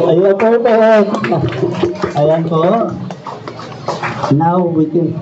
Ayan po po. Ayan po. Now we can...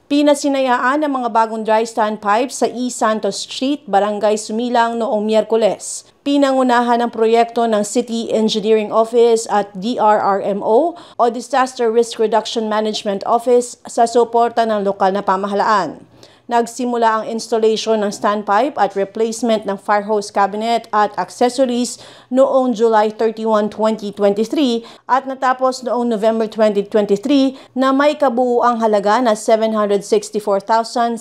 Pinasinayaan ang mga bagong dry stand pipes sa E. Santos Street, Barangay Sumilang noong Miyerkules. Pinangunahan ang proyekto ng City Engineering Office at DRRMO o Disaster Risk Reduction Management Office sa suporta ng lokal na pamahalaan. Nagsimula ang installation ng standpipe at replacement ng fire hose cabinet at accessories noong July 31, 2023 at natapos noong November 2023 na may kabuuang halaga na 764,626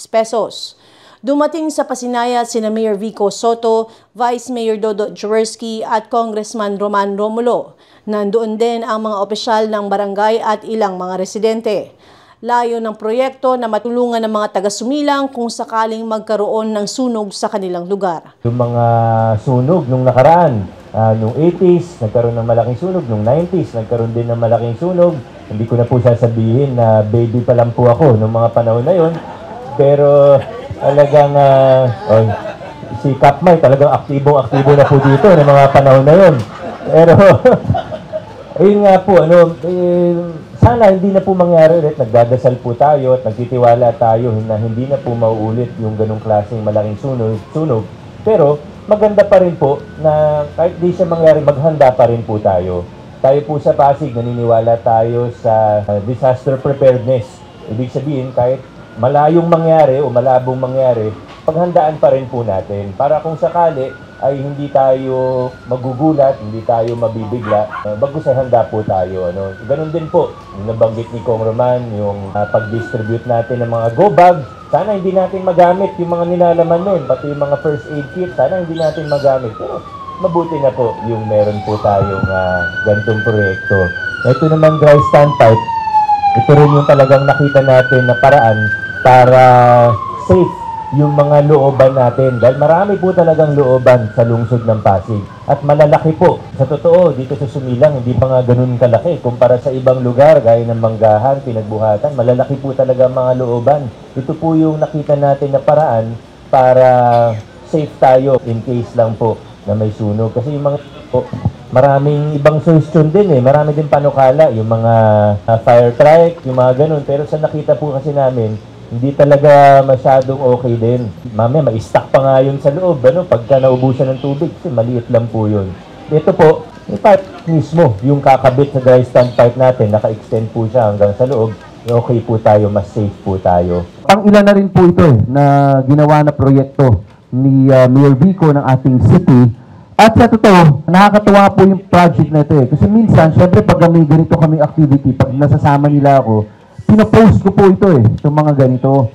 pesos. Dumating sa pasinaya sina Mayor Vico Soto, Vice Mayor Dodo Jaworski at Congressman Roman Romulo. Nandoon din ang mga opisyal ng barangay at ilang mga residente. Layo ng proyekto na matulungan ng mga taga-Sumilang kung sakaling magkaroon ng sunog sa kanilang lugar. Yung mga sunog nung nakaraan, nung 80s, nagkaroon ng malaking sunog, nung 90s, nagkaroon din ng malaking sunog. Hindi ko na po sasabihin na baby pa lang po ako nung mga panahon na yon. Pero talagang si Kapmay talagang aktibo na po dito ng mga panahon na yon. Pero ayun nga po, sana hindi na po mangyari ulit. Nagdadasal po tayo at nagtitiwala tayo na hindi na po mauulit yung ganong klaseng malaking sunog. Pero maganda pa rin po na kahit di siya mangyari, maghanda pa rin po tayo. Tayo po sa Pasig, naniniwala tayo sa disaster preparedness. Ibig sabihin, kahit malayong mangyari o malabong mangyari, paghandaan pa rin po natin. Para kung sakali ay hindi tayo magugulat, hindi tayo mabibigla, bagus ay handa po tayo. Ganun din po, yung nabanggit ni Kong Roman, yung pag-distribute natin ng mga go bag, sana hindi natin magamit yung mga nilalaman nun, pati yung mga first aid kit, sana hindi natin magamit. Pero mabuti na po yung meron po tayong ganitong proyekto. Ito naman dry stand pipe, ito rin yung talagang nakita natin na paraan para safe yung mga looban natin. Dahil marami po talagang looban sa lungsod ng Pasig. At malalaki po. Sa totoo, dito sa Sumilang, hindi pa nga ganun kalaki. Kumpara sa ibang lugar, gaya ng Manggahan, Pinagbuhatan, malalaki po talaga mga looban. Ito po yung nakita natin na paraan para safe tayo in case lang po na may sunog. Kasi yung mga po, maraming ibang suggestion din Marami din panukala, yung mga fire truck, yung mga ganun. Pero sa nakita po kasi namin, hindi talaga masyadong okay din. Mamaya, ma-stack pa nga yun sa loob, pagka naubusan ng tubig, kasi maliit lang po yun. Ito po, yung pipe mismo, yung kakabit sa dry stand pipe natin, naka-extend po siya hanggang sa loob, okay po tayo, mas safe po tayo. Pang-ilan na rin po ito na ginawa na proyekto ni Mayor Vico ng ating city. At sa totoo, nakakatuwa po yung project na ito Kasi minsan, syempre pag may ganito kami activity, pag nasasama nila ako, pinopost ko po ito itong mga ganito.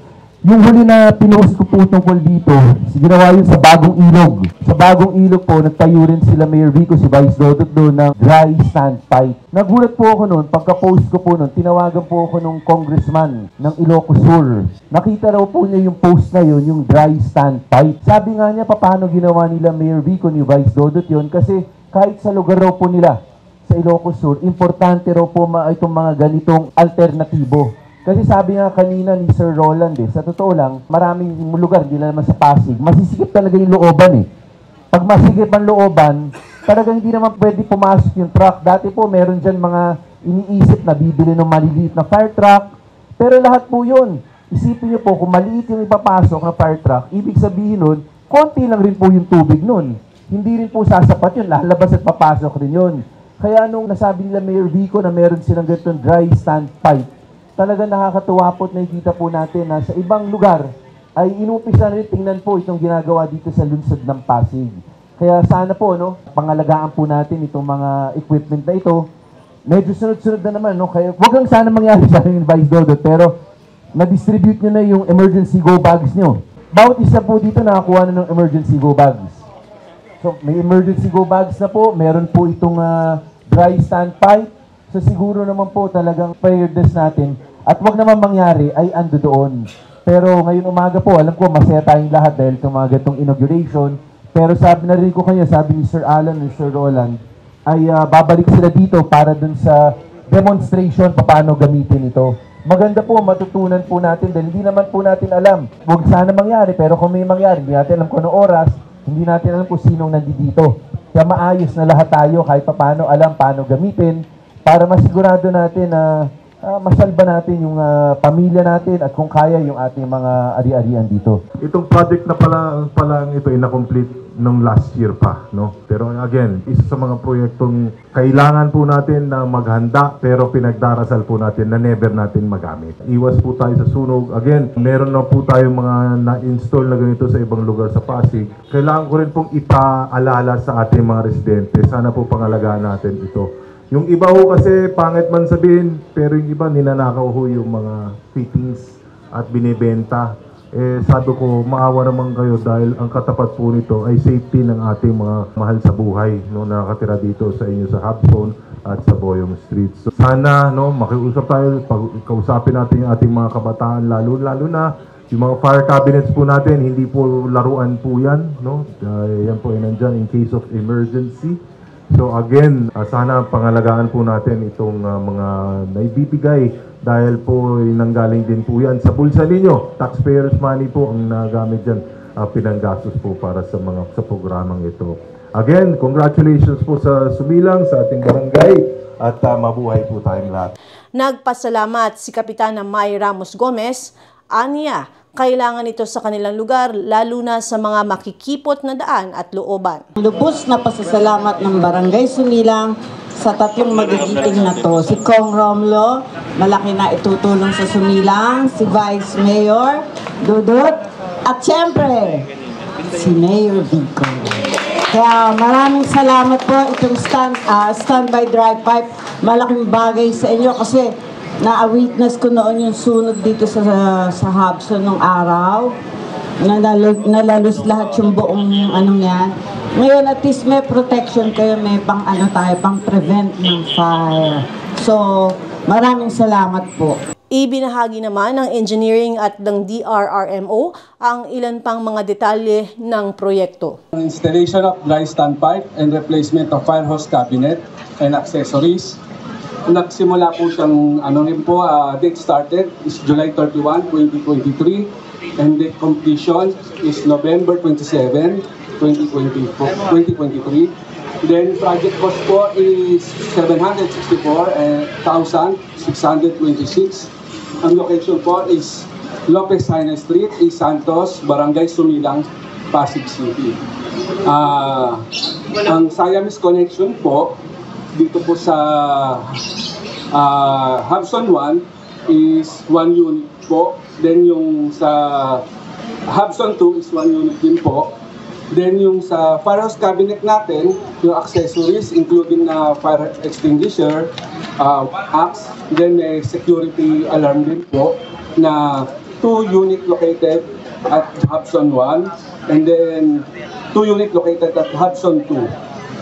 Yung huli na pinost ko po tungkol dito, ginawa yun sa Bagong Ilog. Sa Bagong Ilog po, nagtayo rin sila Mayor Vico, si Vice Dodot doon ng dry stand pipe. Nagulat po ako noon, pagka-post ko po noon, tinawagan po ako nung congressman ng Ilocos Sur. Nakita raw po niya yung post na yun, yung dry stand pipe. Sabi nga niya, paano ginawa nila Mayor Vico ni Vice Dodot yun? Kasi kahit sa lugar raw po nila, sa Ilocos Sur, importante raw po itong mga ganitong alternatibo. Kasi sabi nga kanina ni Sir Roland sa totoo lang, maraming lugar, hindi naman sa Pasig, masisikip talaga yung looban Pag masikip ang looban, talagang hindi naman pwede pumasok yung truck. Dati po, meron dyan mga iniisip na bibili ng maliliit na fire truck. Pero lahat po yun. Isipin nyo po, kung maliit yung ipapasok na fire truck, ibig sabihin nun, konti lang rin po yung tubig nun. Hindi rin po sasapat yun, lalabas at papasok rin yun. Kaya nung nasabi nila Mayor Vico na meron silang ganitong dry stand pipe, talagang nakakatuwa po at nakikita po natin na sa ibang lugar ay inumpisa rin tingnan po itong ginagawa dito sa lungsod ng Pasig. Kaya sana po, pangalagaan po natin itong mga equipment na ito. Medyo sunod-sunod na naman, Kaya wag lang sana mangyari sa akin, Vice Dodot, pero na-distribute nyo na yung emergency go bags nyo. Bawat isa po dito nakakuha na ng emergency go bags. So, may emergency go bags na po. Meron po itong dry stand pipe. So, siguro naman po talagang preparedness natin. At wag naman mangyari ay ando doon. Pero ngayon umaga po, alam ko masaya tayong lahat dahil tumaga itong inauguration. Pero sabi na rin ko kanya, sabi ni Sir Alan and Sir Roland, ay babalik sila dito para dun sa demonstration paano gamitin ito. Maganda po, matutunan po natin dahil hindi naman po natin alam. Huwag sana mangyari, pero kung may mangyari, hindi natin alam kung anong oras. Hindi natin alam kung sinong nandito. Kaya maayos na lahat tayo kahit paano alam paano gamitin para masigurado natin na masalba natin yung pamilya natin at kung kaya yung ating mga ari-arian dito. Itong project na pala ito ay na-complete nung last year pa, no? Pero again, isa sa mga proyektong kailangan po natin na maghanda pero pinagdarasal po natin na never natin magamit. Iwas po tayo sa sunog. Again, meron na po tayong mga na-install na ganito sa ibang lugar sa Pasig. Kailangan ko rin pong ipaalala sa ating mga residente. Sana po pangalagaan natin ito. Yung iba ho kasi pangit man sabihin, pero yung iba ninanakaw ho yung mga fittings at binibenta. Sabi ko, maawa naman kayo dahil ang katapat po nito ay safety ng ating mga mahal sa buhay, no, na nakatira dito sa inyo sa Hubson at sa Boyong Street. So, sana makiusap tayo, kausapin natin yung ating mga kabataan, lalo na yung mga fire cabinets po natin, hindi po laruan po yan, no? Yan po ay nandyan in case of emergency. So again, sana pangalagaan po natin itong mga naibibigay dahil po nanggaling din po yan sa bulsa ninyo. Taxpayers money po ang nagamit dyan, pinanggastos po para sa programang ito. Again, congratulations po sa Sumilang, sa ating barangay at mabuhay po tayong lahat. Nagpasalamat si Kapitana May Ramos Gomez. Aniya, kailangan ito sa kanilang lugar, lalo na sa mga makikipot na daan at looban. Lubos na pasasalamat ng Barangay Sumilang sa tatlong magigiting na to. Si Kong Romlo, malaki na itutulong sa Sumilang, si Vice Mayor Dudut, at siyempre, si Mayor Vico. Kaya maraming salamat po itong standby dry pipe. Malaking bagay sa inyo kasi na-witness ko noon yung sunog dito sa Hubson nung araw. Nalalus lahat yung buong anong yan. Ngayon at least may protection kayo, may pang-prevent ng fire. So, maraming salamat po. Ibinahagi naman ng engineering at ng DRRMO ang ilan pang mga detalye ng proyekto. Installation of dry standpipe and replacement of fire hose cabinet and accessories. Nagsimula po siyang date started is July 31, 2023 and date completion is November 27, 2023. Then project cost po is 764,626. Ang location po is Lopez Haina Street, East Santos, Barangay Sumilang, Pasig City. Ang Siamese connection po dito po sa Hubson 1 is 1 unit po. Then yung sa Hubson 2 is 1 unit din po. Then yung sa firehouse cabinet natin, yung accessories including na fire extinguisher, axe, then may security alarm din po na 2 unit located at Hubson 1 and then 2 unit located at Hubson 2.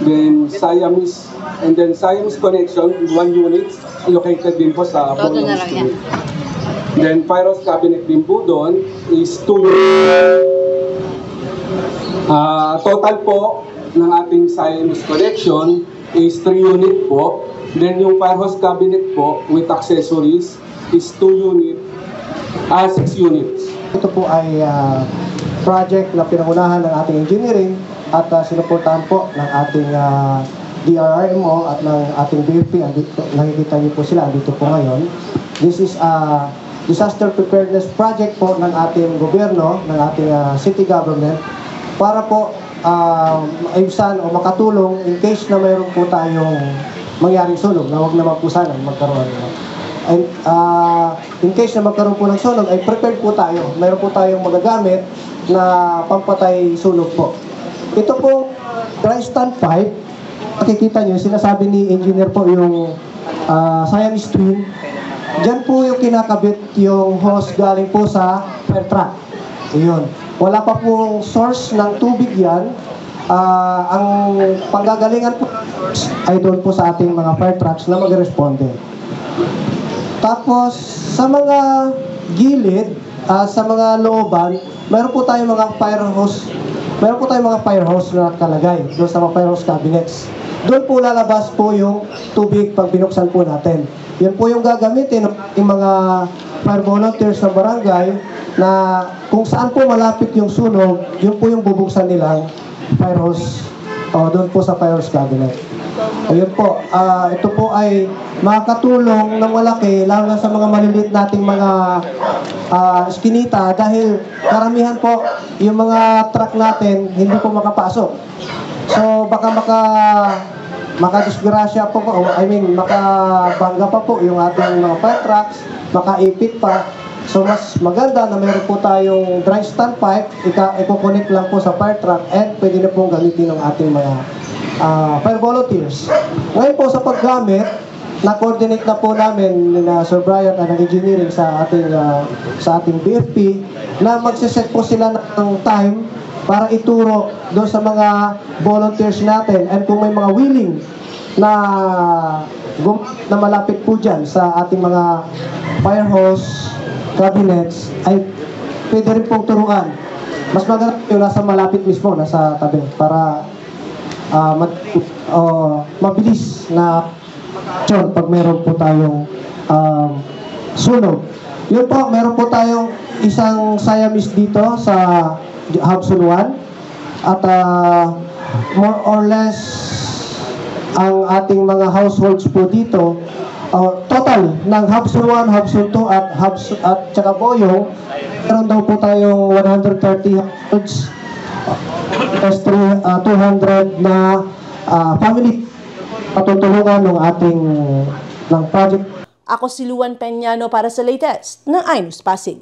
Then Siamese connection, 1 unit located din po sa Boyong Street. Then firehouse cabinet din po doon is 2 units. Total po ng ating Siamese connection is 3 unit po. Then yung firehouse cabinet po with accessories is 6 units. Ito po ay project na pinangunahan ng ating engineering at sinuportahan po ng ating DRRMO at ng ating BFP. Nakikita niyo po sila, andito po ngayon. This is a disaster preparedness project po ng ating gobyerno, ng ating city government para po ayusan o makatulong in case na mayroon po tayong mangyaring sunog na huwag naman po sana magkaroon. And in case na magkaroon po ng sunog ay prepared po tayo. Mayroon po tayong magagamit na pampatay sunog po. Ito po, dry standpipe, makikita nyo, sinasabi ni engineer po yung Siamese twin. Diyan po yung kinakabit yung hose galing po sa fire truck. Ayun. Wala pa pong source ng tubig yan. Ang panggagalingan po ay doon po sa ating mga fire trucks na mag-responde. Tapos, sa mga gilid, sa mga looban, meron po tayong mga fire hose. Meron po tayong mga fire hose na nakalagay doon sa mga fire hose cabinets. Doon po lalabas po yung tubig pag binuksan po natin. Yan po yung gagamitin ng mga fire volunteers ng barangay na kung saan po malapit yung sunog, yun po yung bubuksan nilang fire hose doon po sa fire hose cabinet. Ayun po, ito po ay makakatulong ng malaki lalo na sa mga maliliit nating mga iskinita dahil karamihan po yung mga truck natin hindi po makapasok. So baka makadisgrasya po, makabangga pa po yung ating mga fire trucks, makaipit pa. So mas maganda na meron po tayong dry standpipe, i-connect lang po sa fire truck and pwede na pong gamitin ng ating mga fire volunteers. Ngayon po sa paggamit, na-coordinate na po namin na Sir Brian ng engineering sa ating BFP na magsiset po sila ng time para ituro doon sa mga volunteers natin and kung may mga willing na malapit po dyan sa ating mga fire hose cabinets ay pwede rin pong turuan. Mas maganda yung nasa malapit mismo, nasa tabi para mabilis na action pag meron po tayong sunog. Yun po, meron po tayong isang Siamese dito sa Hubson 1 at more or less ang ating mga households po dito total ng Hubson 1, Hubson 2 at tsaka Boyong meron daw po tayong 130 households plus 200 na family patutulungan ng ating project. Ako si Luan Peñano para sa latest ng iNews Pasig.